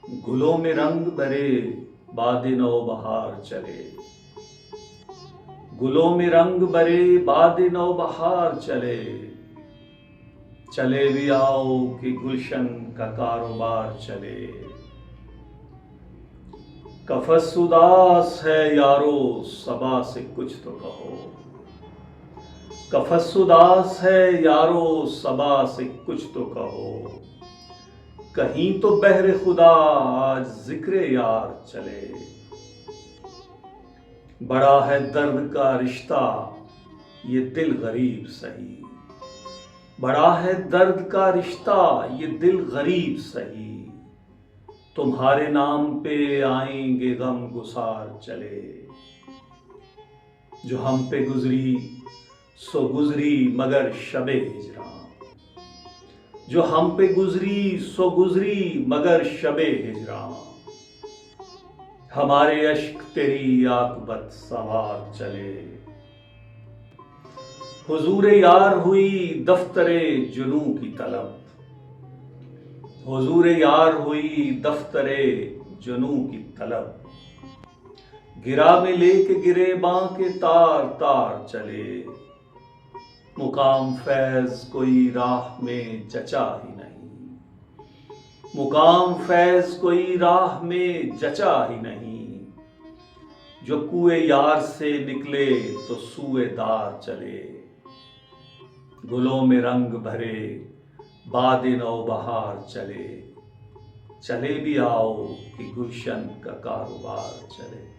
गुलों में रंग भरे बादे नौ बहार चले। गुलों में रंग भरे बादे नौ बहार चले। चले भी आओ कि गुलशन का कारोबार चले। कफस उदास है यारो सबा से कुछ तो कहो। कफस उदास है यारो सबा से कुछ तो कहो। कहीं तो बहरे खुदा आज जिक्र यार चले। बड़ा है दर्द का रिश्ता ये दिल गरीब सही। बड़ा है दर्द का रिश्ता ये दिल गरीब सही। तुम्हारे नाम पे आएंगे गम गुसार चले। जो हम पे गुजरी सो गुजरी मगर शबे हिजरा। जो हम पे गुजरी सो गुजरी मगर शबे हिजरा। हमारे अश्क तेरी आकबत सवार चले। हुजूर यार हुई दफ्तरे जुनू की तलब। हुजूर यार हुई दफ्तरे जुनू की तलब। गिरा में लेके गिरे बांके तार तार चले। मुकाम फैज कोई राह में जचा ही नहीं। मुकाम फैज कोई राह में जचा ही नहीं। जो कुएं यार से निकले तो सूएदार चले। गुलों में रंग भरे बादे नौ बहार चले। चले भी आओ कि गुलशन का कारोबार चले।